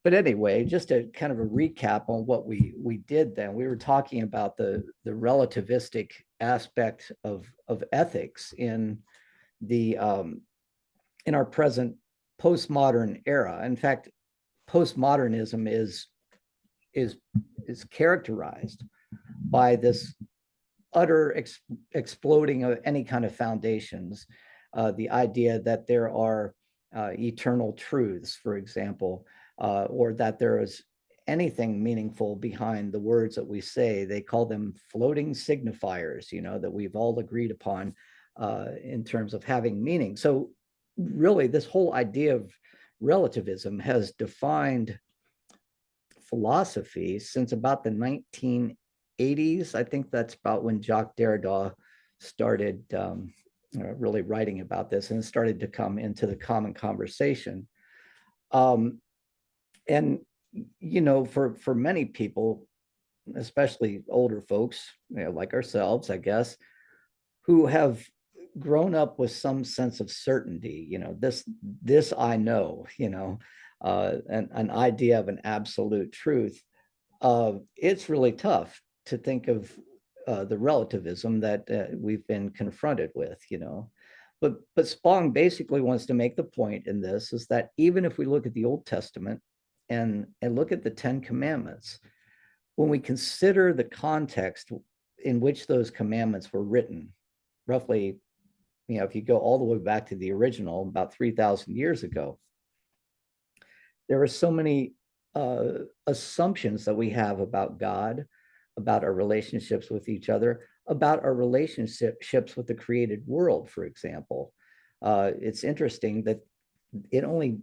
But anyway, just a kind of a recap on what we did then. We were talking about the relativistic aspect of ethics the in our present postmodern era. In fact, postmodernism is is characterized by this utter exploding of any kind of foundations. The idea that there are eternal truths, for example, or that there is anything meaningful behind the words that we say. They call them floating signifiers, that we've all agreed upon in terms of having meaning. So, really, this whole idea of relativism has defined philosophy since about the 1980s. I think that's about when Jacques Derrida started really writing about this and started to come into the common conversation. Um, and for many people, especially older folks, like ourselves, I guess, who have grown up with some sense of certainty, this I know, an idea of an absolute truth. It's really tough to think of the relativism that we've been confronted with, But Spong basically wants to make the point in this is that even if we look at the Old Testament and look at the Ten Commandments, when we consider the context in which those commandments were written, roughly, if you go all the way back to the original, about 3,000 years ago, there are so many assumptions that we have about God, about our relationships with each other, about our relationships with the created world, for example. It's interesting that it only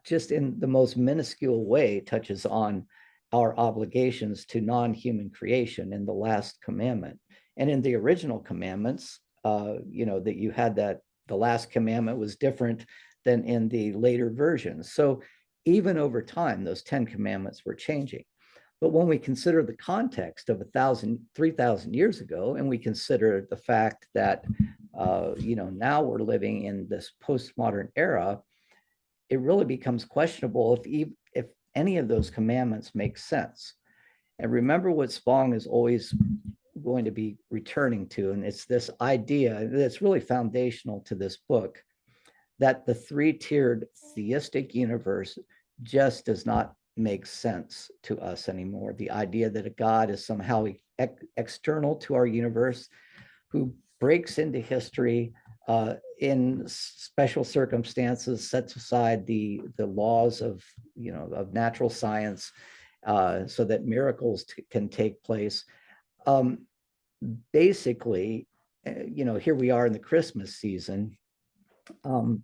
just in the most minuscule way touches on our obligations to non-human creation in the last commandment. And in the original commandments, that you had that the last commandment was different than in the later versions. So even over time, those 10 commandments were changing. But when we consider the context of 3,000 years ago, and we consider the fact that, now we're living in this postmodern era, it really becomes questionable if any of those commandments make sense. And remember what Spong is always going to be returning to, and it's this idea that's really foundational to this book, that the three-tiered theistic universe just does not make sense to us anymore. The idea that a God is somehow external to our universe, who breaks into history in special circumstances, sets aside the laws of natural science so that miracles can take place. Basically, here we are in the Christmas season. We're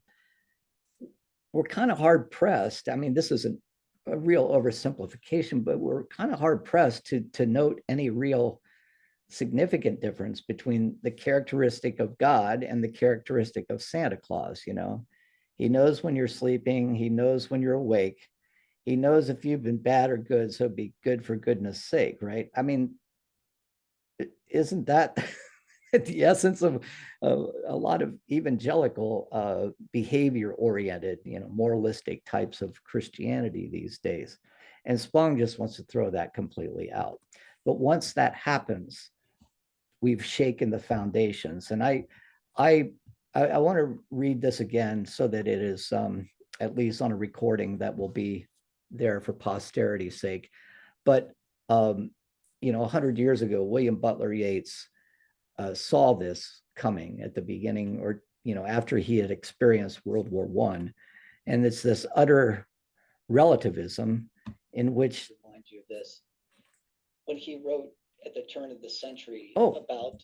kind of hard pressed. I mean, this isn't a real oversimplification, but we're kind of hard pressed to note any real significant difference between the characteristic of God and the characteristic of Santa Claus. He knows when you're sleeping, he knows when you're awake, he knows if you've been bad or good, so be good for goodness sake, right? I mean, isn't that the essence of a lot of evangelical behavior oriented, moralistic types of Christianity these days? And Spong just wants to throw that completely out. But once that happens, we've shaken the foundations. And I want to read this again so that it is at least on a recording that will be there for posterity's sake. But 100 years ago, William Butler Yeats saw this coming at the beginning, or after he had experienced World War I. And it's this utter relativism in which, remind you of this, when he wrote at the turn of the century about,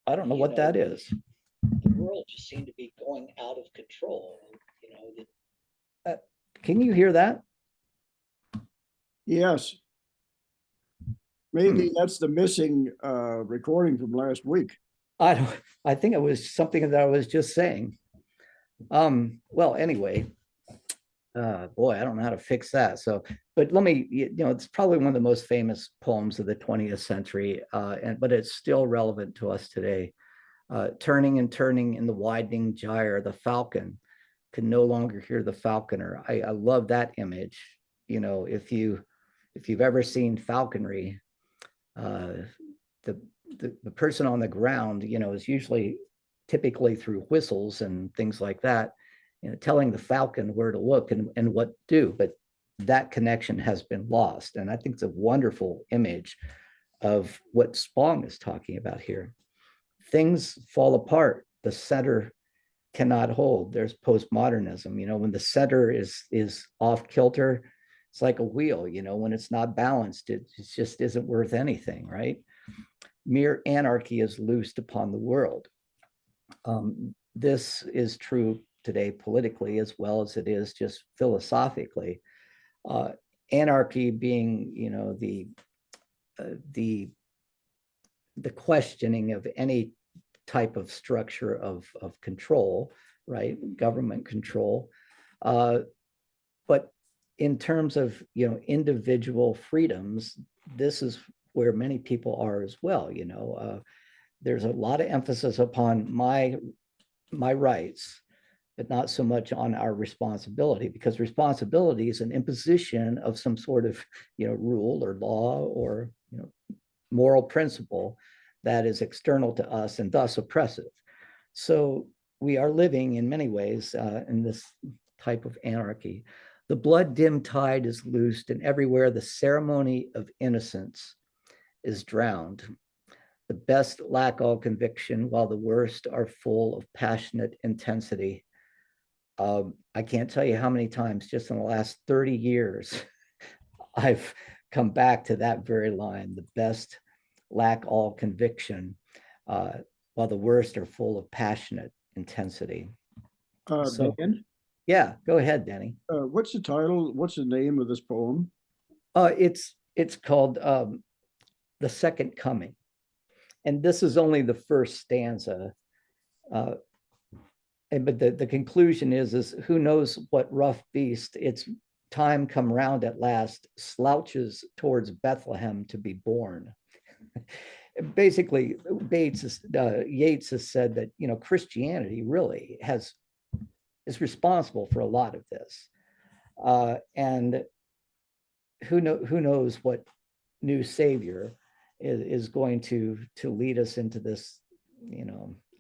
I don't know what that is. The world just seemed to be going out of control. Can you hear that? Yes. Maybe that's the missing recording from last week. I think it was something that I was just saying. Well, anyway, boy, I don't know how to fix that. So, but let me, it's probably one of the most famous poems of the 20th century, but it's still relevant to us today. Turning and turning in the widening gyre, the falcon could no longer hear the falconer. I love that image. if you've ever seen falconry, uh, the, the person on the ground, is usually typically through whistles and things like that, telling the falcon where to look and what to do. But that connection has been lost. And I think it's a wonderful image of what Spong is talking about here. Things fall apart. The center cannot hold. There's postmodernism. When the center is off kilter, it's like a wheel. When it's not balanced, it just isn't worth anything, right? Mere anarchy is loosed upon the world. This is true today politically as well as it is just philosophically. Uh, Anarchy being, the the questioning of any type of structure of control, right? Government control. But in terms of, individual freedoms, this is where many people are as well. There's a lot of emphasis upon my rights, but not so much on our responsibility, because responsibility is an imposition of some sort of, rule or law or, moral principle that is external to us and thus oppressive. So we are living in many ways in this type of anarchy. The blood dim tide is loosed, and everywhere the ceremony of innocence is drowned. The best lack all conviction, while the worst are full of passionate intensity. I can't tell you how many times just in the last 30 years I've come back to that very line. The best lack all conviction, while the worst are full of passionate intensity. So, Dan, yeah, go ahead, Danny. what's the title? What's the name of this poem? It's called The Second Coming. And this is only the first stanza. But the conclusion is who knows what rough beast, its time come round at last, slouches towards Bethlehem to be born. Basically, Yates has said that, Christianity really is responsible for a lot of this. And who knows what new savior is going to lead us into this,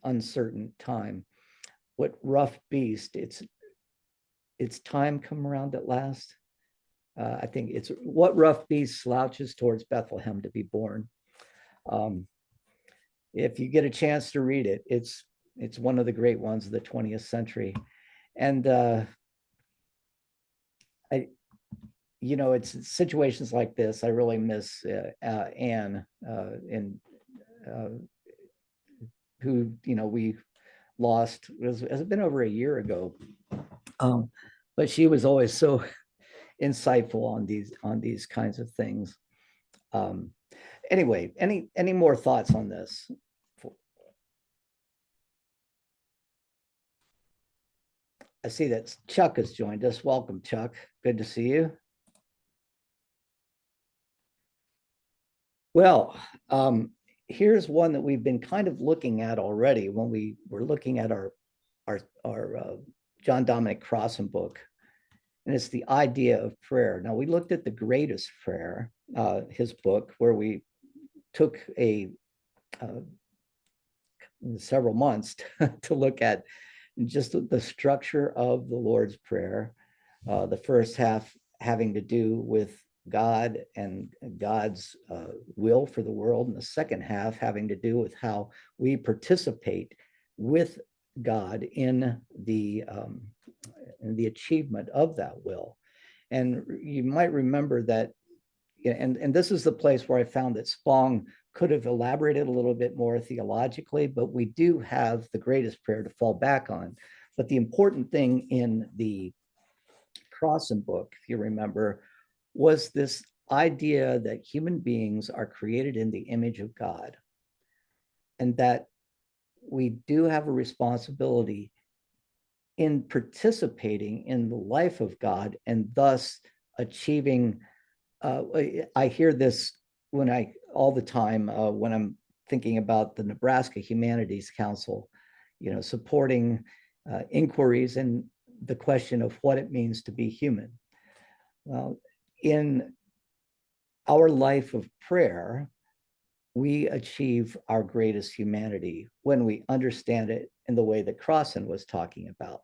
uncertain time. What rough beast, it's time come around at last. I think it's what rough beast slouches towards Bethlehem to be born. If you get a chance to read it, it's one of the great ones of the 20th century. And it's situations like this I really miss Anne, in who we lost. Has been over a year ago, but she was always so insightful on these kinds of things. Anyway, any more thoughts on this? I see that Chuck has joined us. Welcome, Chuck. Good to see you. Well, here's one that we've been kind of looking at already when we were looking at our John Dominic Crossan book, and it's the idea of prayer. Now, we looked at the greatest prayer, his book, where we took several months to look at just the structure of the Lord's Prayer. The first half having to do with God and God's will for the world, and the second half having to do with how we participate with God in the achievement of that will. And you might remember that, and this is the place where I found that Spong could have elaborated a little bit more theologically, but we do have the greatest prayer to fall back on. But the important thing in the Crossan book, if you remember, was this idea that human beings are created in the image of God, and that we do have a responsibility in participating in the life of God and thus achieving. I hear this all the time when I'm thinking about the Nebraska Humanities Council, supporting inquiries and the question of what it means to be human. Well, in our life of prayer, we achieve our greatest humanity when we understand it in the way that Crossan was talking about.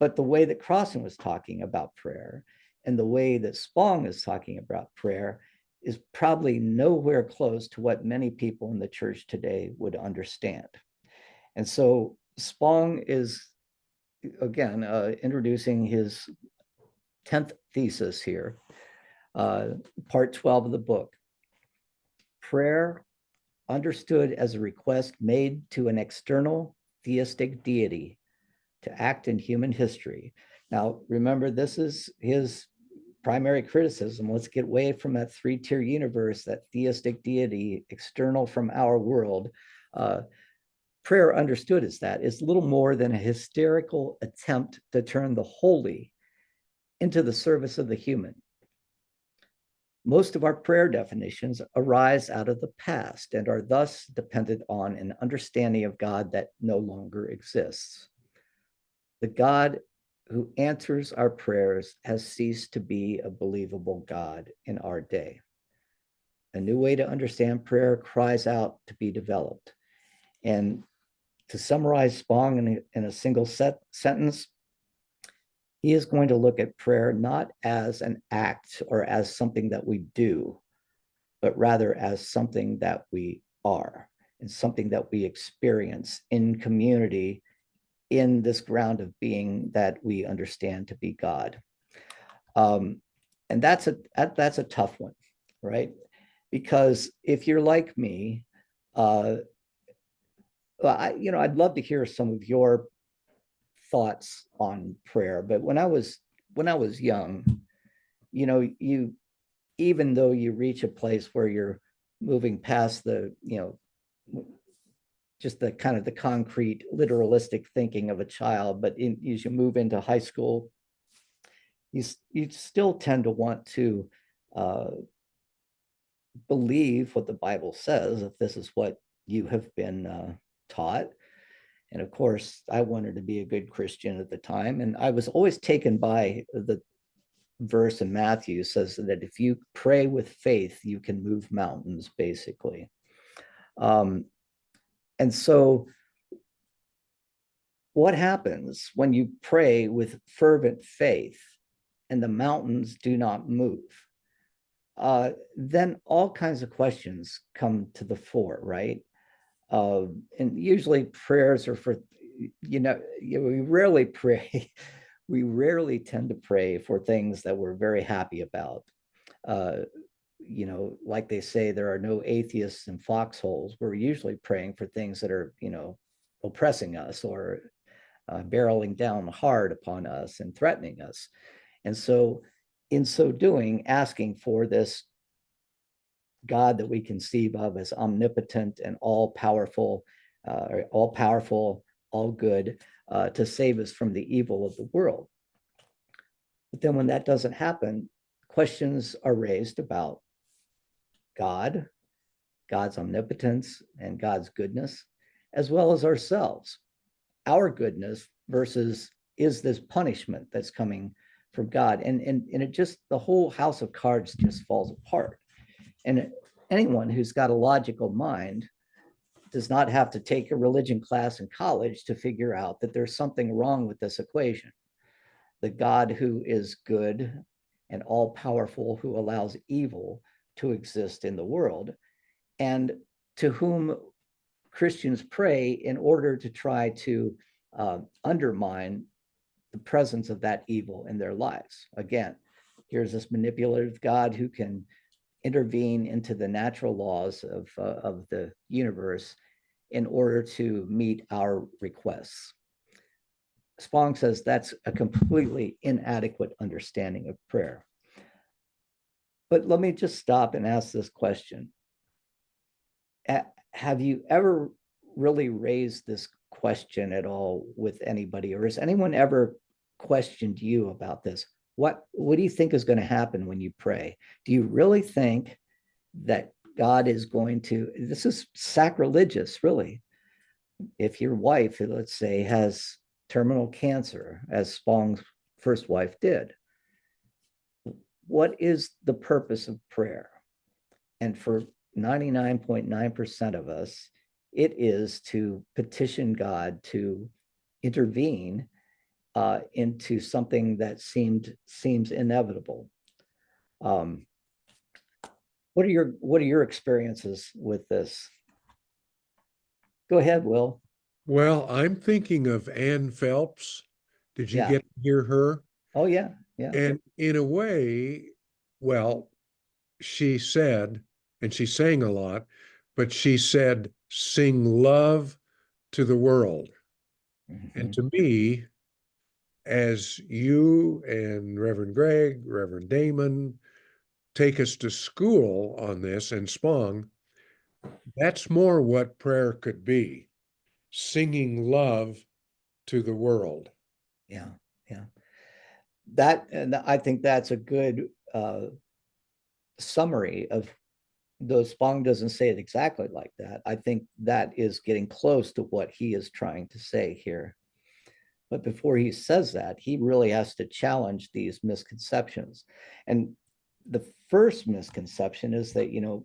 But the way that Crossan was talking about prayer and the way that Spong is talking about prayer is probably nowhere close to what many people in the church today would understand. And so Spong is, again, introducing his 10th thesis here, part 12 of the book. Prayer understood as a request made to an external theistic deity to act in human history. Now, remember, this is his primary criticism. Let's get away from that three-tier universe, that theistic deity external from our world. Prayer understood as that is little more than a hysterical attempt to turn the holy into the service of the human. Most of our prayer definitions arise out of the past and are thus dependent on an understanding of God that no longer exists. The God who answers our prayers has ceased to be a believable God in our day. A new way to understand prayer cries out to be developed. And to summarize Spong in a single sentence, he is going to look at prayer not as an act or as something that we do, but rather as something that we are and something that we experience in community in this ground of being that we understand to be God. And that's a tough one, right? Because if you're like me, well, I'd love to hear some of your thoughts on prayer. But when I was young, you even though you reach a place where you're moving past the just the kind of the concrete literalistic thinking of a child, but as you move into high school, you still tend to want to uh, believe what the Bible says if this is what you have been taught. And of course, I wanted to be a good Christian at the time, and I was always taken by the verse in Matthew says that if you pray with faith, you can move mountains, basically. And so what happens when you pray with fervent faith and the mountains do not move? Then all kinds of questions come to the fore, right? And usually prayers are for, we rarely pray. We rarely tend to pray for things that we're very happy about. Uh, like they say, there are no atheists in foxholes. We're usually praying for things that are, oppressing us or barreling down hard upon us and threatening us. And so, in so doing, asking for this God that we conceive of as omnipotent and all powerful, all good, to save us from the evil of the world. But then when that doesn't happen, questions are raised about God, God's omnipotence, and God's goodness, as well as ourselves. Our goodness versus is this punishment that's coming from God? And it just, the whole house of cards just falls apart. And anyone who's got a logical mind does not have to take a religion class in college to figure out that there's something wrong with this equation. The God who is good and all powerful, who allows evil to exist in the world, and to whom Christians pray in order to try to undermine the presence of that evil in their lives. Again, here's this manipulative God who can intervene into the natural laws of the universe in order to meet our requests. Spong says that's a completely inadequate understanding of prayer. But let me just stop and ask this question. Have you ever really raised this question at all with anybody, or has anyone ever questioned you about this? What do you think is going to happen when you pray? Do you really think that God is going to, this is sacrilegious, really. If your wife, let's say, has terminal cancer, as Spong's first wife did, what is the purpose of prayer? And for 99.9% of us, it is to petition God to intervene into something that seems inevitable. Um, what are your experiences with this? Go ahead, Will. Well, I'm thinking of Ann Phelps. Did you Yeah. get to hear her? Oh yeah. Yeah. And in a way, well, she said, and she sang a lot, but she said, sing love to the world. And Mhm. to me, as you and Reverend Greg, Reverend Damon take us to school on this and Spong, that's more what prayer could be, singing love to the world. Yeah. Yeah. That, and I think that's a good summary of, though Spong doesn't say it exactly like that. I think that is getting close to what he is trying to say here. But before he says that, he really has to challenge these misconceptions. And the first misconception is that,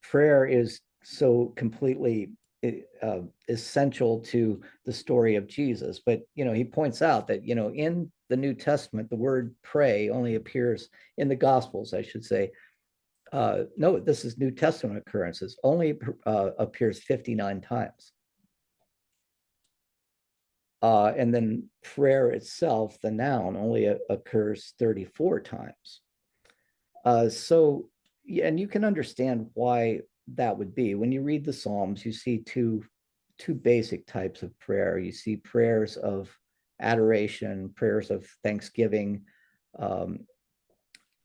prayer is so completely essential to the story of Jesus. But, he points out that, in the New Testament, the word pray only appears in the Gospels, I should say. No, this is New Testament occurrences, only appears 59 times. And then prayer itself, the noun, only occurs 34 times. So, yeah, and you can understand why that would be. When you read the Psalms, you see two basic types of prayer. You see prayers of adoration, prayers of thanksgiving, um,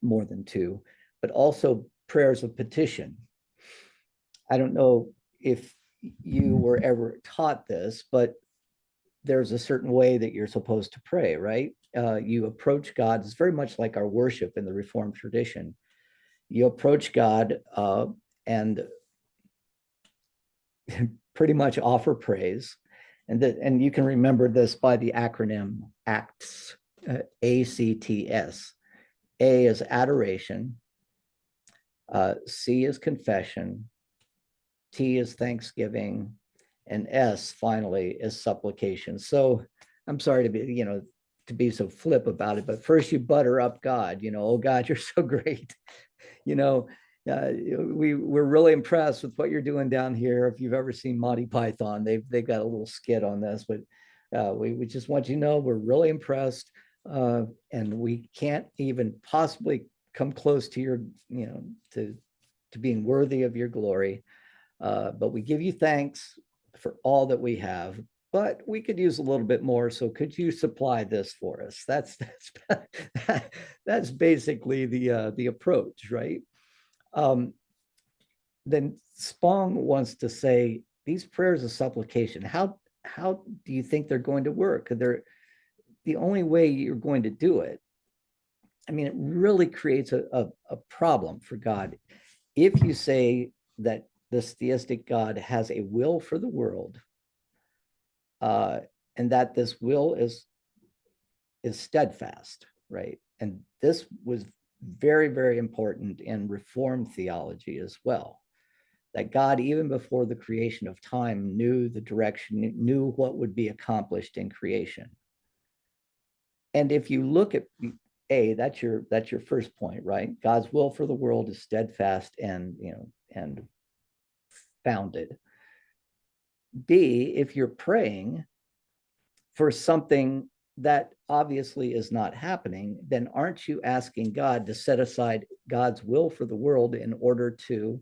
more than two, but also prayers of petition. I don't know if you were ever taught this, but there's a certain way that you're supposed to pray, right? You approach God. It's very much like our worship in the Reformed tradition. You approach God and pretty much offer praise, and you can remember this by the acronym ACTS, ACTS. A is adoration, C is confession, T is thanksgiving, and S finally is supplication. So I'm sorry to be so flip about it, but first you butter up God, oh God, you're so great. you know, we're really impressed with what you're doing down here. If you've ever seen Monty Python, they've got a little skit on this, but we just want you to know we're really impressed, and we can't even possibly come close to your, to being worthy of your glory. But we give you thanks for all that we have, but we could use a little bit more. So could you supply this for us? That's basically the approach, right? Um, then Spong wants to say these prayers of supplication. How do you think they're going to work? They're the only way you're going to do it. I mean, it really creates a problem for God if you say that this theistic God has a will for the world, uh, and that this will is steadfast, right? And this was very, very important in Reformed theology as well. That God, even before the creation of time, knew the direction, knew what would be accomplished in creation. And if you look at that's your first point, right? God's will for the world is steadfast and founded. B, if you're praying for something that obviously is not happening, then aren't you asking God to set aside God's will for the world in order to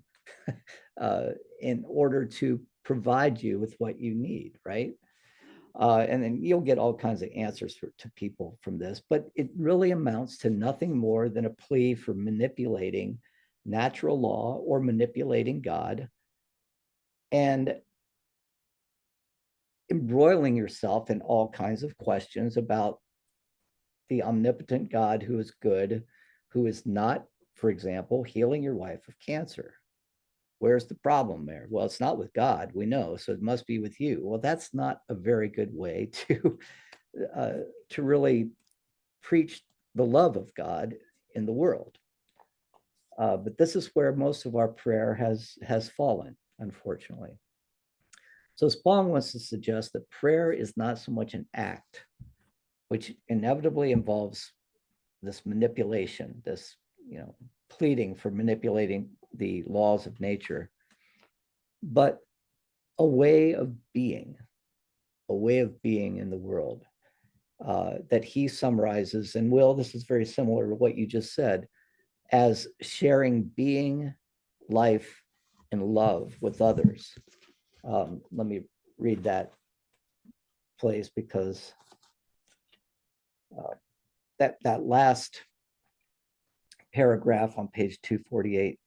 uh, provide you with what you need, right? And then you'll get all kinds of answers to people from this, but it really amounts to nothing more than a plea for manipulating natural law or manipulating God and embroiling yourself in all kinds of questions about the omnipotent God who is good, who is not, for example, healing your wife of cancer. Where's the problem there? Well, it's not with God, we know, so it must be with you. Well, that's not a very good way uh, to really preach the love of God in the world. But this is where most of our prayer has fallen, unfortunately. So Spong wants to suggest that prayer is not so much an act, which inevitably involves this manipulation, this, pleading for manipulating the laws of nature, but a way of being, in the world, that he summarizes. And Will, this is very similar to what you just said, as sharing being, life, and love with others. Let me read that place, because that last paragraph on page 248,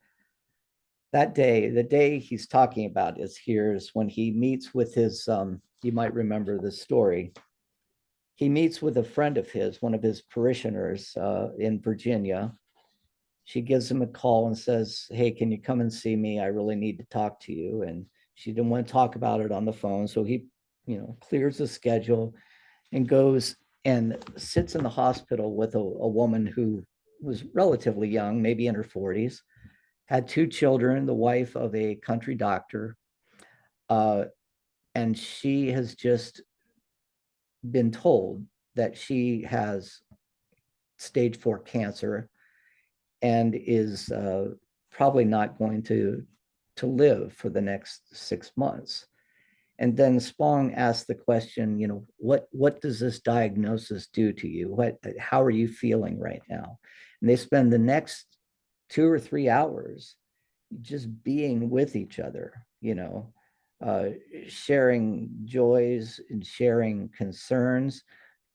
that day, the day he's talking about is when he meets with his, you might remember this story. He meets with a friend of his, one of his parishioners in Virginia. She gives him a call and says, "Hey, can you come and see me? I really need to talk to you." And she didn't want to talk about it on the phone. So he, clears the schedule and goes and sits in the hospital with a woman who was relatively young, maybe in her 40s, had 2 children, the wife of a country doctor. And she has just been told that she has stage 4 cancer and is probably not going to live for the next 6 months. And then Spong asked the question, what does this diagnosis do to you? How are you feeling right now? And they spend the next 2 or 3 hours just being with each other, sharing joys and sharing concerns,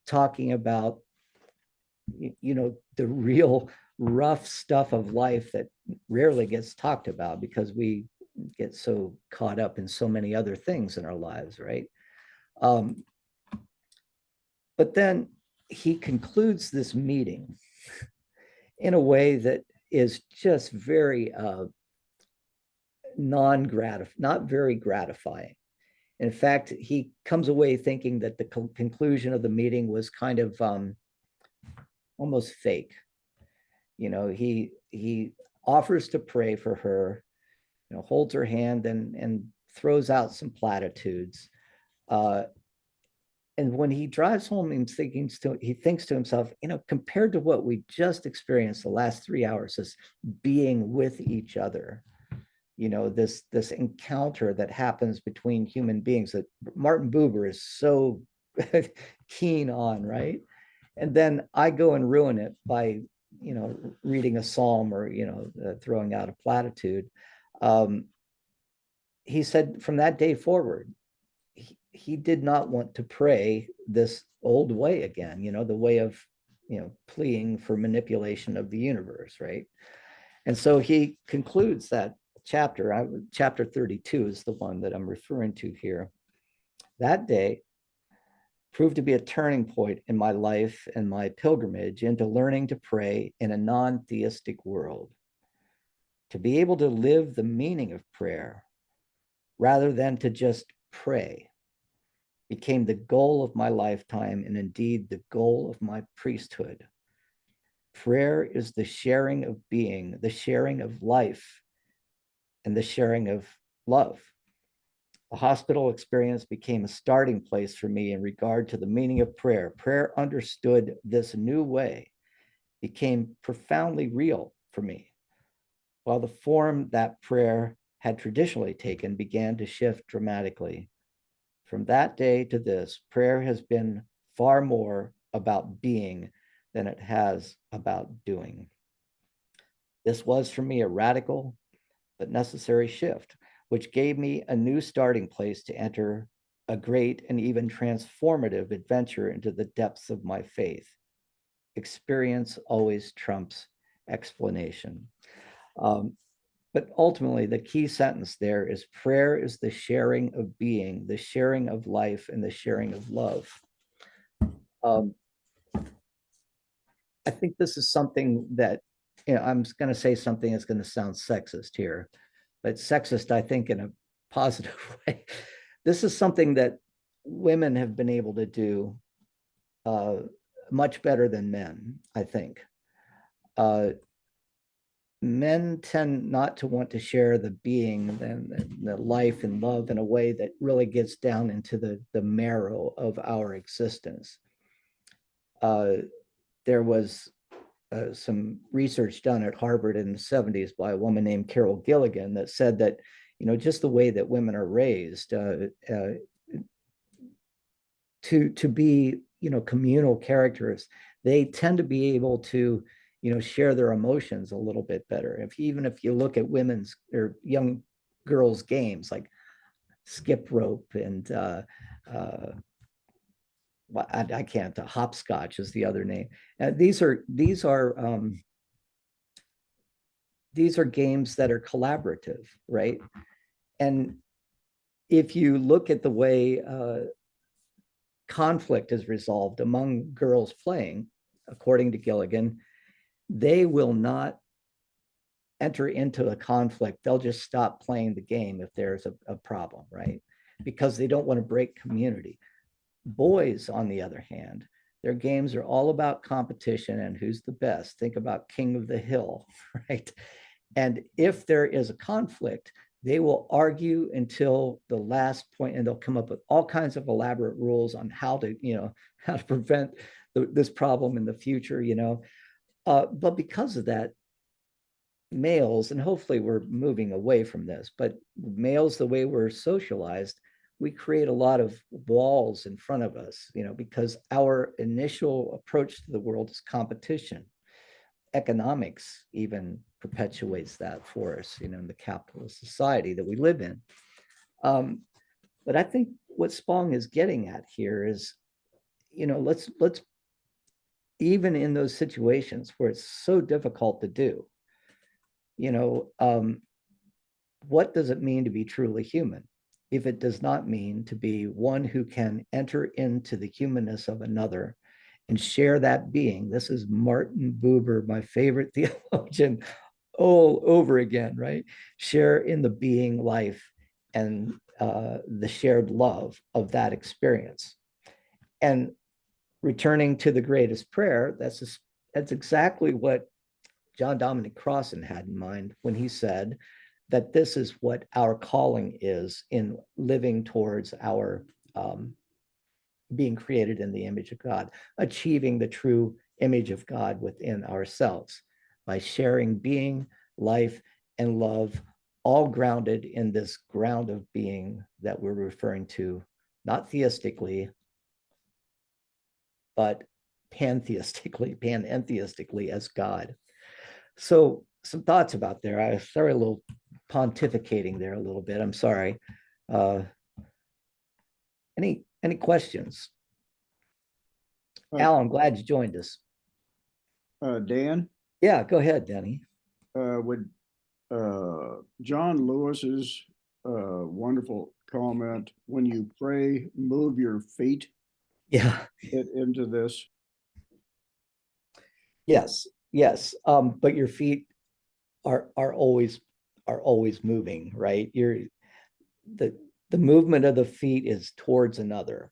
talking about, the real rough stuff of life that rarely gets talked about because we get so caught up in so many other things in our lives, right? But then he concludes this meeting in a way that is just very not very gratifying. In fact, he comes away thinking that the conclusion of the meeting was kind of almost fake. He offers to pray for her, holds her hand and throws out some platitudes. And when he drives home, he thinks to himself, compared to what we just experienced the last 3 hours, this being with each other, this encounter that happens between human beings that Martin Buber is so keen on, right? And then I go and ruin it by, reading a psalm or, throwing out a platitude. He said from that day forward, he did not want to pray this old way again, the way of, pleading for manipulation of the universe, right? And so he concludes that chapter 32 is the one that I'm referring to here. That day proved to be a turning point in my life and my pilgrimage into learning to pray in a non-theistic world. To be able to live the meaning of prayer rather than to just pray became the goal of my lifetime and indeed the goal of my priesthood. Prayer is the sharing of being, the sharing of life, and the sharing of love. The hospital experience became a starting place for me in regard to the meaning of prayer. Prayer understood this new way became profoundly real for me, while the form that prayer had traditionally taken began to shift dramatically. From that day to this, prayer has been far more about being than it has about doing. This was for me a radical but necessary shift, which gave me a new starting place to enter a great and even transformative adventure into the depths of my faith. Experience always trumps explanation. But ultimately, the key sentence there is prayer is the sharing of being, the sharing of life, and the sharing of love. I think this is something that, I'm going to say something that's going to sound sexist here, but sexist, I think, in a positive way. This is something that women have been able to do much better than men, I think. Uh, Men tend not to want to share the being and the life and love in a way that really gets down into the marrow of our existence. Uh, there was some research done at Harvard in the 70s by a woman named Carol Gilligan that said that, just the way that women are raised to be, communal characters, they tend to be able to, share their emotions a little bit better. Even if you look at women's or young girls' games like skip rope and I can't. Hopscotch is the other name. These are games that are collaborative, right? And if you look at the way conflict is resolved among girls playing, according to Gilligan, they will not enter into a conflict. They'll just stop playing the game if there's a problem, right? Because they don't want to break community. Boys, on the other hand, their games are all about competition and who's the best. Think about King of the Hill, right? And if there is a conflict, they will argue until the last point, and they'll come up with all kinds of elaborate rules on how to prevent this problem in the future. But because of that, males, and hopefully we're moving away from this, but males, the way we're socialized, we create a lot of walls in front of us, because our initial approach to the world is competition. Economics even perpetuates that for us, in the capitalist society that we live in. But I think what Spong is getting at here is, let's even in those situations where it's so difficult to do, what does it mean to be truly human? If it does not mean to be one who can enter into the humanness of another and share that being. This is Martin Buber, my favorite theologian, all over again, right? Share in the being life and the shared love of that experience. And returning to the greatest prayer, that's exactly what John Dominic Crossan had in mind when he said that this is what our calling is in living towards our being created in the image of God, achieving the true image of God within ourselves by sharing being, life, and love, all grounded in this ground of being that we're referring to, not theistically, but panentheistically as God. So some thoughts about there. I started a little pontificating there a little bit. I'm sorry. Any questions? Al, I'm glad you joined us. Dan, Yeah, go ahead, Denny. would John Lewis's wonderful comment, when you pray, move your feet Yeah. into this? Yes. But your feet are always moving, right? The the movement of the feet is towards another.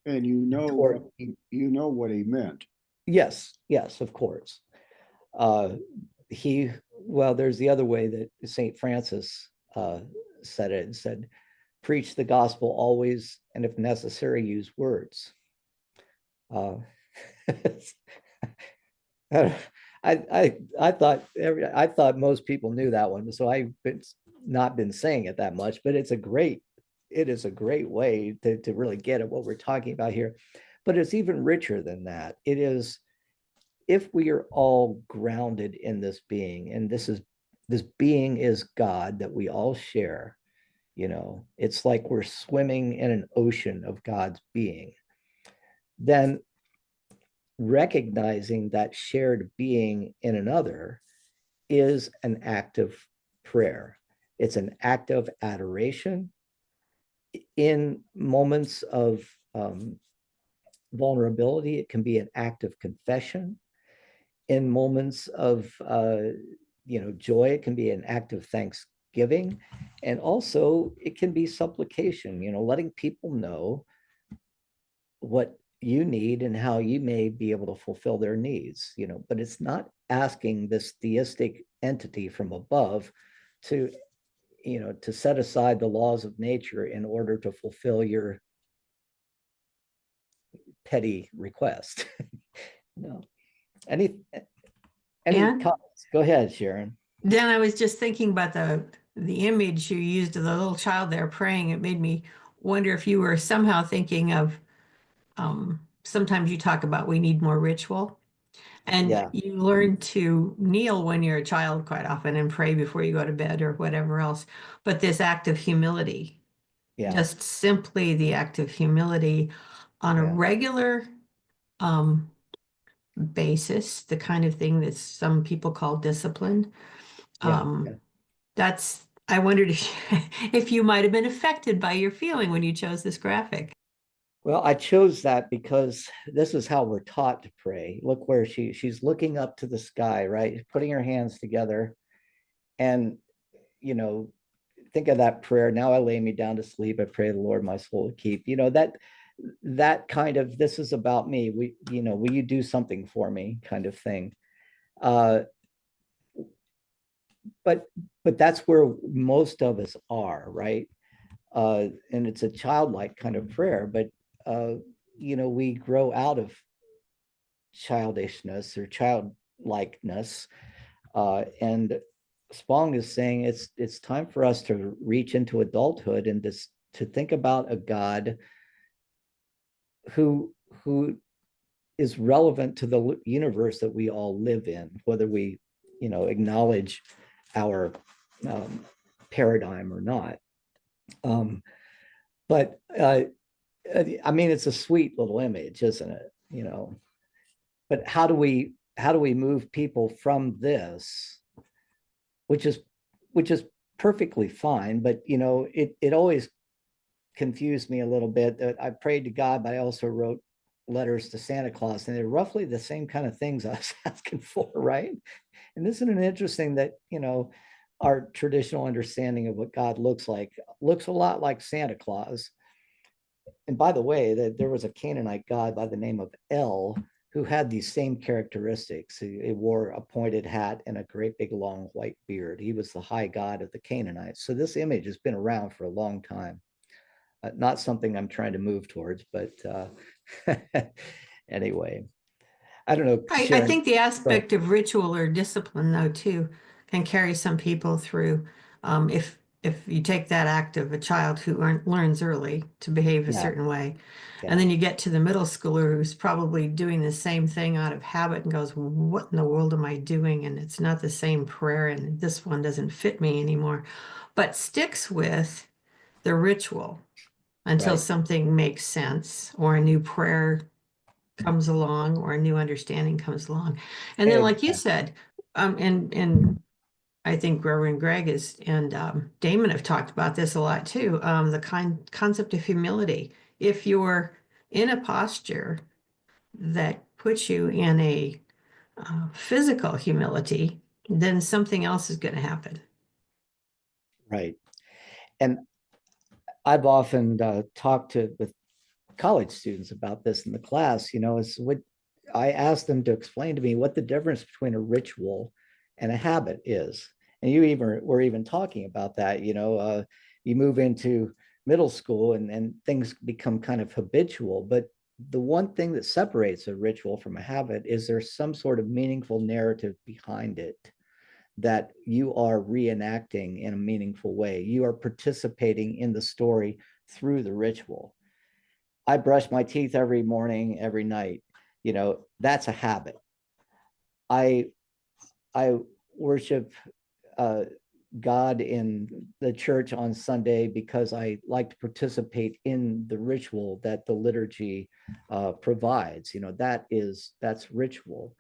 And you know what he meant. Yes, of course. Well, there's the other way that Saint Francis said it, and said, preach the gospel always, and if necessary, use words. Uh, I thought most people knew that one, so I've not been saying it that much, but it is a great way to really get at what we're talking about here. But it's even richer than that. It is, if we are all grounded in this being, and this being is God that we all share, it's like we're swimming in an ocean of God's being, then recognizing that shared being in another is an act of prayer. It's an act of adoration. In moments of vulnerability, it can be an act of confession. In moments of joy, it can be an act of thanksgiving. And also it can be supplication, letting people know what you need and how you may be able to fulfill their needs, but it's not asking this theistic entity from above to, to set aside the laws of nature in order to fulfill your petty request. No. Any any And comments? Go ahead, Sharon. then I was just thinking about the image you used of the little child there praying. It made me wonder if you were somehow thinking of sometimes you talk about we need more ritual. And Yeah, you learn to kneel when you're a child quite often and pray before you go to bed or whatever else. But this act of humility, yeah, just simply the act of humility on a yeah, regular um, basis, the kind of thing that some people call discipline. yeah, yeah. Um, I wondered if, if you might have been affected by your feeling when you chose this graphic. Well, I chose that because this is how we're taught to pray. Look where she's looking up to the sky, right? Putting her hands together. And, you know, think of that prayer. Now I lay me down to sleep. I pray the Lord my soul to keep. That kind of, this is about me. Will you do something for me kind of thing. Uh, but but that's where most of us are, right? And it's a childlike kind of prayer, but uh, we grow out of childishness or childlikeness, and Spong is saying it's time for us to reach into adulthood and to think about a God who is relevant to the universe that we all live in, whether we acknowledge our um, paradigm or not. Um, but I mean, it's a sweet little image, isn't it? But how do we move people from this, which is which is perfectly fine, but it always confused me a little bit that I prayed to God, but I also wrote letters to Santa Claus, and they're roughly the same kind of things I was asking for, right? And isn't it interesting that our traditional understanding of what God looks like looks a lot like Santa Claus? And by the way, that there was a Canaanite god by the name of El who had these same characteristics. He wore a pointed hat and a great big long white beard. He was the high god of the Canaanites. So this image has been around for a long time. Not something I'm trying to move towards, but anyway, I don't know, I Sharon. think the Go ahead. aspect of ritual or discipline, though, too, can carry some people through. If you take that act of a child who learns early to behave a Yeah, certain way, and yeah, then you get to the middle schooler who's probably doing the same thing out of habit and goes, "What in the world am I doing?" And it's not the same prayer, and this one doesn't fit me anymore, but sticks with the ritual until right. something makes sense or a new prayer comes along or a new understanding comes along. And then, like you Exactly. said, and I think Reverend Greg is and Damon have talked about this a lot too. The concept of humility. If you're in a posture that puts you in a physical humility, then something else is going to happen. Right. And I've often talked with college students about this in the class, is what I asked them to explain to me what the difference between a ritual and a habit is. And you even were even talking about that, you move into middle school and things become kind of habitual. But the one thing that separates a ritual from a habit is there's some sort of meaningful narrative behind it that you are reenacting in a meaningful way. You are participating in the story through the ritual. I brush my teeth every morning, every night. That's a habit. I I worship uh, God in the church on Sunday because I like to participate in the ritual that the liturgy provides. That's ritual.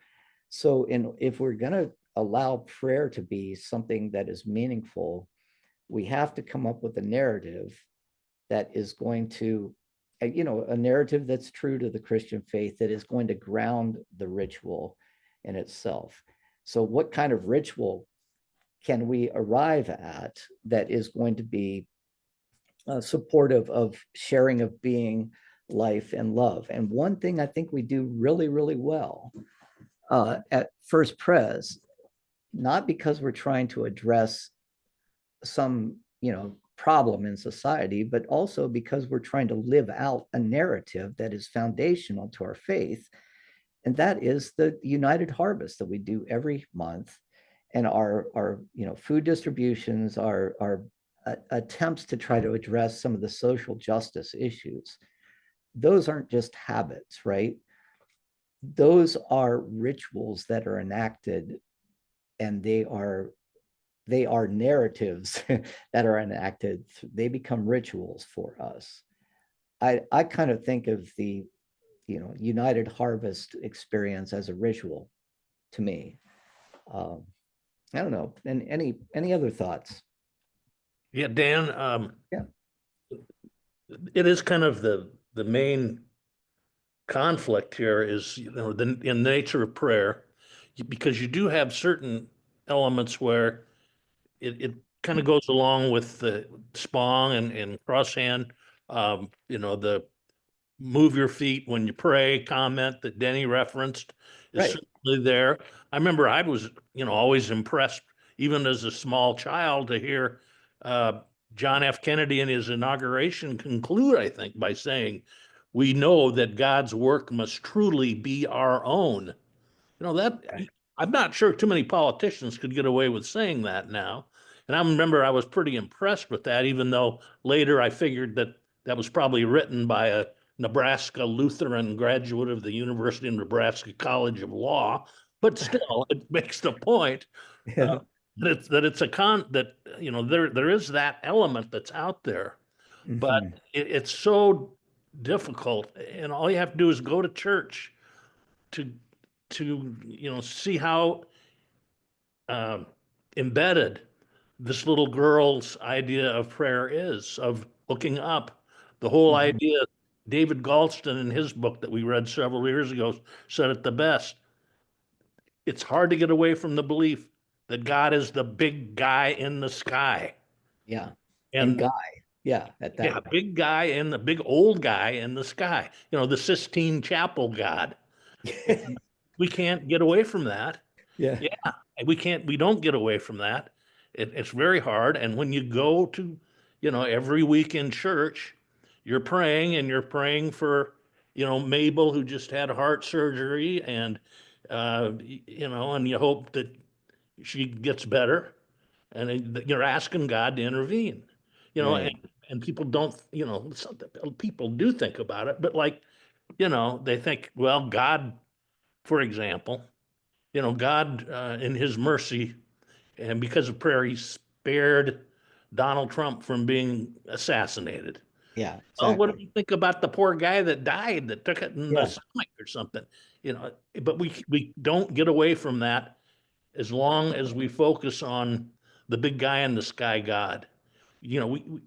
So, if we're going to allow prayer to be something that is meaningful, we have to come up with a narrative that is going to a narrative that's true to the Christian faith, that is going to ground the ritual in itself. So what kind of ritual can we arrive at that is going to be supportive of sharing of being, life, and love. And one thing I think we do really, really well at First Pres, not because we're trying to address some, problem in society, but also because we're trying to live out a narrative that is foundational to our faith. And that is the United Harvest that we do every month. And our food distributions, our attempts to try to address some of the social justice issues. Those aren't just habits, right? Those are rituals that are enacted, and they are narratives that are enacted. They become rituals for us. I kind of think of the United Harvest experience as a ritual to me. um, I don't know. And any other thoughts? Yeah, Dan, Yeah. it is kind of the main conflict here is, in the nature of prayer, because you do have certain elements where it kind of goes along with the Spong and crosshand, the move your feet when you pray comment that Denny referenced is Right. certainly there. I remember I was, always impressed, even as a small child, to hear John F. Kennedy in his inauguration conclude, I think, by saying, "We know that God's work must truly be our own." That I'm not sure too many politicians could get away with saying that now. And I remember I was pretty impressed with that, even though later I figured that that was probably written by a Nebraska Lutheran graduate of the University of Nebraska College of Law. But still, it makes the point Yeah. that it's a that there is that element that's out there, but Mhm. it's so difficult, and all you have to do is go to church to see how um, embedded this little girl's idea of prayer is, of looking up. The whole Mhm. idea, David Galston in his book that we read several years ago said it the best. It's hard to get away from the belief that God is the big guy in the sky. Yeah. And And Guy. Yeah. At that. yeah, big guy and the big old guy in the sky, the Sistine Chapel God. And we can't get away from that. Yeah. Yeah, and we don't get away from that. It's very hard. And when you go to, every week in church, you're praying for, Mabel, who just had heart surgery, and, and you hope that she gets better. And then you're asking God to intervene, Right. and people don't, people do think about it, but like, they think, well, God, for example, God, in his mercy and because of prayer, he spared Donald Trump from being assassinated. Yeah. Well, what do Exactly. you think about the poor guy that died, that took it in the Yeah. stomach or something? You know, but we don't get away from that as long as we focus on the big guy in the sky, God. We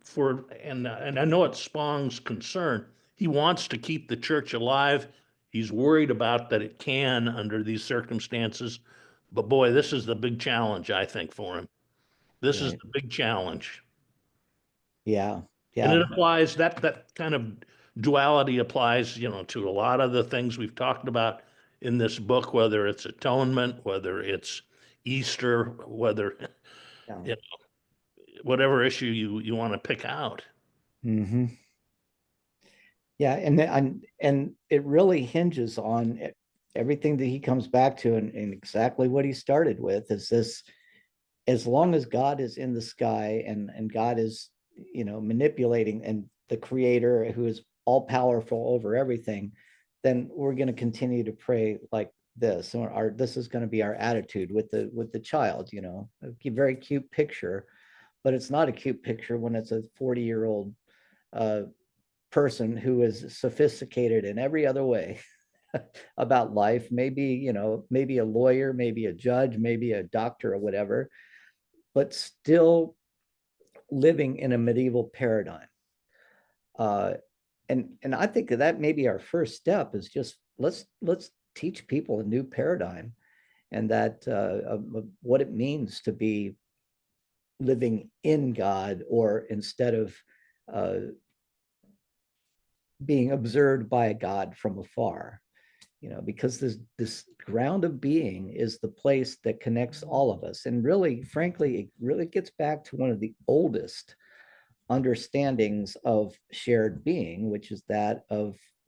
for and I know it's Spong's concern. He wants to keep the church alive. He's worried about that it can under these circumstances. But boy, this is the big challenge, I think, for him. This is Right. the big challenge. Yeah. And it Yeah. applies, that kind of duality applies, to a lot of the things we've talked about in this book, whether it's atonement, whether it's Easter, whether, Yeah. you know, whatever issue you want to pick out. Hmm. Yeah. And it really hinges on everything that he comes back to, and exactly what he started with is this: as long as God is in the sky, and God is, manipulating, and the creator who is all powerful over everything, then we're going to continue to pray like this. And this is going to be our attitude with the child, a very cute picture, but it's not a cute picture when it's a 40-year-old uh, person who is sophisticated in every other way about life. Maybe a lawyer, maybe a judge, maybe a doctor or whatever, but still living in a medieval paradigm. Uh, and I think that may be our first step, is just let's teach people a new paradigm, and that what it means to be living in God, or instead of uh, being observed by a God from afar, because this ground of being is the place that connects all of us. And really, frankly, it really gets back to one of the oldest understandings of shared being, which is that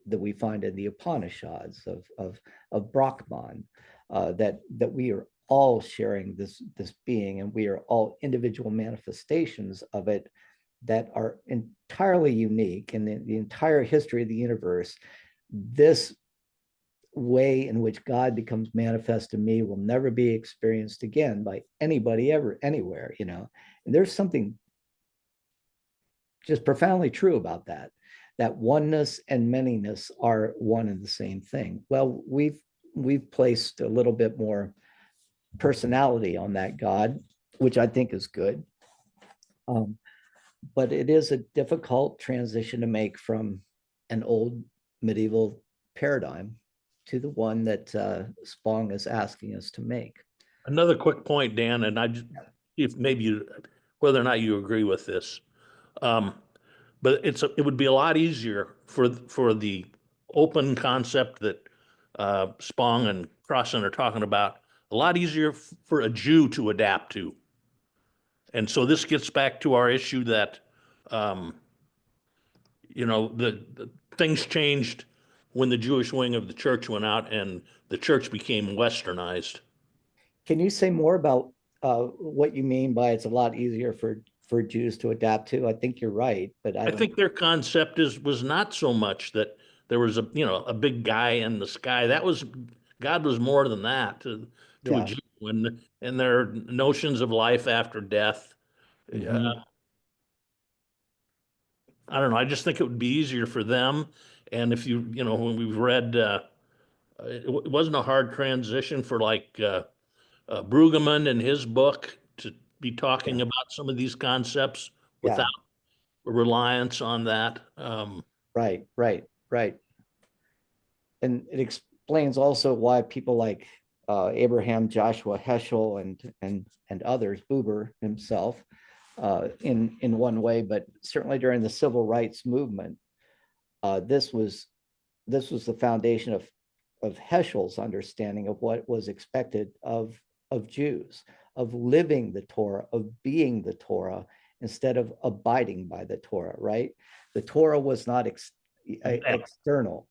we find in the Upanishads of Brahman, that we are all sharing this being, and we are all individual manifestations of it that are entirely unique in the entire history of the universe. This way in which God becomes manifest to me will never be experienced again by anybody ever, anywhere, And there's something just profoundly true about that oneness and manyness are one and the same thing. Well, we've placed a little bit more personality on that God, which I think is good. But it is a difficult transition to make from an old medieval paradigm to the one that Spong is asking us to make. Another quick point, Dan, and if maybe whether or not you agree with this, but it would be a lot easier for the open concept that Spong and Crossan are talking about, a lot easier for a Jew to adapt to. And so this gets back to our issue that, the things changed when the Jewish wing of the church went out and the church became westernized. Can you say more about what you mean by it's a lot easier for Jews to adapt to? I think you're right, but I think their concept was not so much that there was a big guy in the sky. God was more than that to a Yeah. Jew, and their notions of life after death. Mhm. I don't know. I just think it would be easier for them. And if when we've read, it wasn't a hard transition for like Brueggemann in his book to be talking Yeah. about some of these concepts without Yeah. reliance on that. Right. And it explains also why people like Abraham Joshua Heschel and others, Buber himself, in one way, but certainly during the civil rights movement, this was the foundation of Heschel's understanding of what was expected of Jews, of living the Torah, of being the Torah instead of abiding by the Torah. Right? The Torah was not external.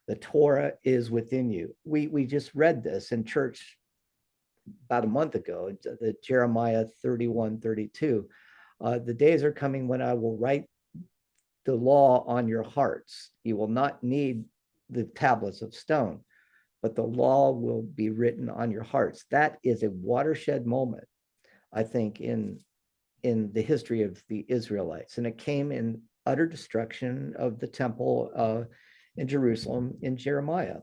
The Torah is within you. We just read this in church about a month ago, the Jeremiah 31:32. The days are coming when I will write the law on your hearts. You will not need the tablets of stone, but the law will be written on your hearts. That is a watershed moment, I think, in the history of the Israelites. And it came in utter destruction of the temple in Jerusalem in Jeremiah.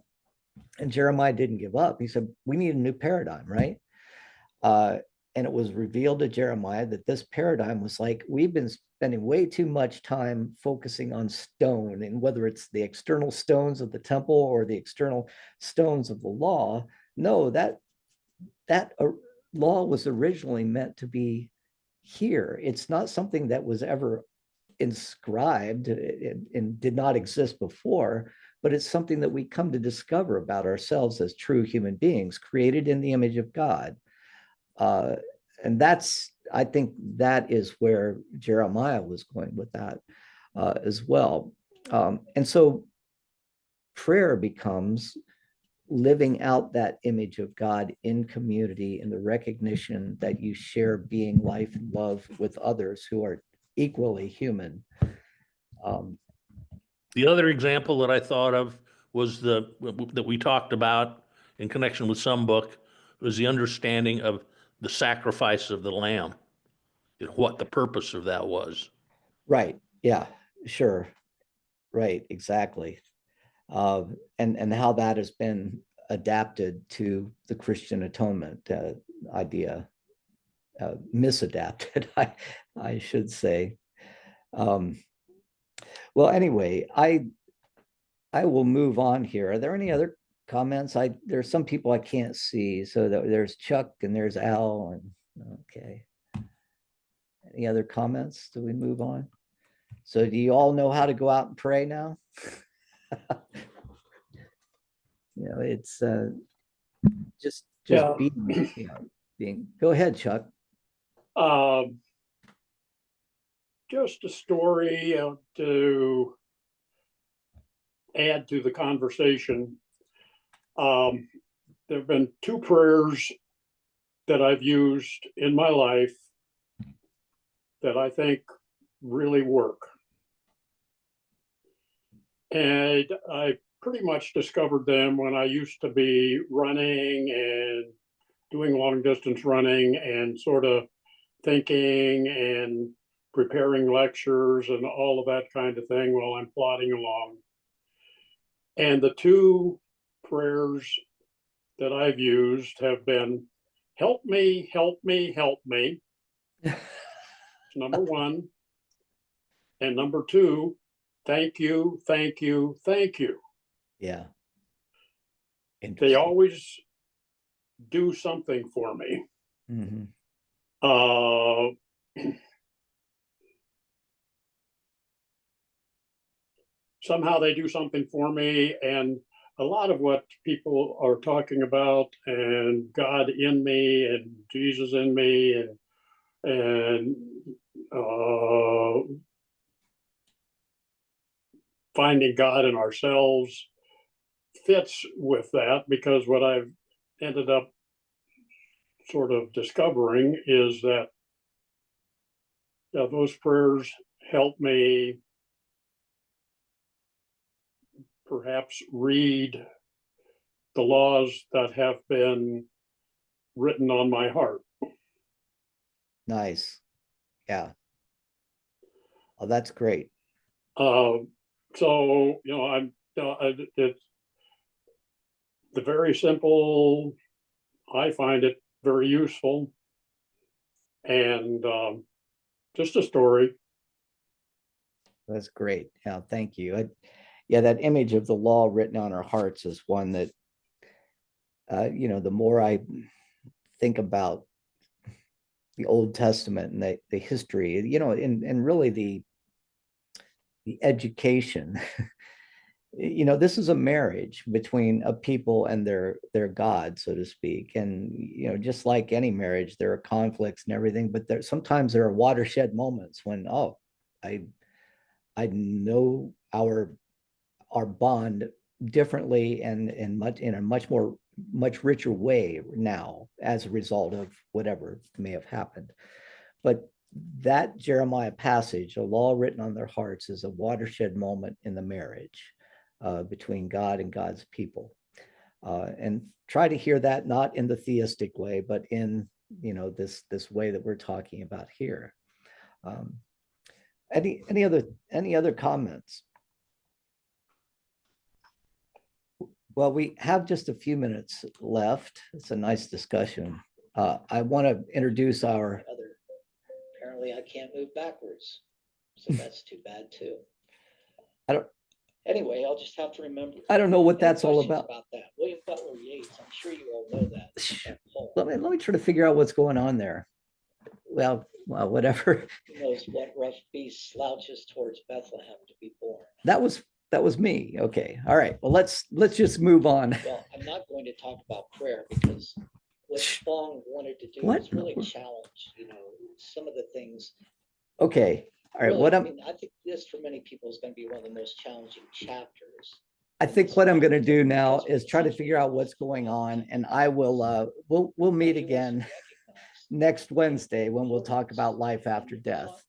And Jeremiah didn't give up. He said, we need a new paradigm, right? And it was revealed to Jeremiah that this paradigm was like, we've been spending way too much time focusing on stone, and whether it's the external stones of the temple or the external stones of the law. No, that law was originally meant to be here. It's not something that was ever inscribed and did not exist before, but it's something that we come to discover about ourselves as true human beings created in the image of God. And I think that is where Jeremiah was going with that as well. And so prayer becomes living out that image of God in community, in the recognition that you share being, life, and love with others who are equally human. The other example that I thought of was that we talked about in connection with some book was the understanding of the sacrifice of the lamb, what the purpose of that was. Right. Yeah, sure. Right. Exactly. And how that has been adapted to the Christian atonement idea, misadapted, I should say. Well, anyway, I will move on here. Are there any other comments? There's some people I can't see. So there's Chuck and there's Al. And okay. Any other comments? Do we move on? So do you all know how to go out and pray now? You know, it's just Yeah. being, you know, being, go ahead, Chuck. Just a story to add to the conversation. There have been two prayers that I've used in my life that I think really work. And I pretty much discovered them when I used to be running and doing long distance running and sort of thinking and preparing lectures and all of that kind of thing while I'm plodding along. And the two prayers that I've used have been, help me, help me, help me. Number one. And number two, thank you, thank you, thank you. Yeah. They Interesting. always do something for me. Mhm. Somehow they do something for me, and a lot of what people are talking about, and God in me, and Jesus in me, and finding God in ourselves fits with that, because what I've ended up sort of discovering is that those prayers help me perhaps read the laws that have been written on my heart. Nice. Yeah. Oh, that's great. So, it's the very simple. I find it very useful, and just a story. That's great. Yeah, thank you. Yeah, that image of the law written on our hearts is one that, you know, the more I think about the Old Testament and the history, you know, and really the education, you know, this is a marriage between a people and their God, so to speak. And, you know, just like any marriage, there are conflicts and everything, but sometimes there are watershed moments when, oh, I know our bond differently and in a much richer way now as a result of whatever may have happened. But that Jeremiah passage, a law written on their hearts, is a watershed moment in the marriage between God and God's people. And try to hear that not in the theistic way, but in, you know, this way that we're talking about here. Any other comments? Well, we have just a few minutes left. It's a nice discussion. I want to introduce our other. Apparently I can't move backwards. So that's too bad too. I don't- Anyway, I'll just have to remember. I don't know what Any that's all questions about. that. William Butler Yeats, I'm sure you all know that. that poem. Let me try to figure out what's going on there. Well, whatever. Who knows what rough beast slouches towards Bethlehem to be born. That was me. Okay. All right. Well, let's just move on. Well, I'm not going to talk about prayer because what Spong wanted to do What? is really challenge, you know, some of the things. Okay. All right. Really, What I think this for many people is going to be one of the most challenging chapters. I think what I'm going to do now is try to figure out what's going on, and I will we'll meet again next Wednesday when we'll talk about life after death.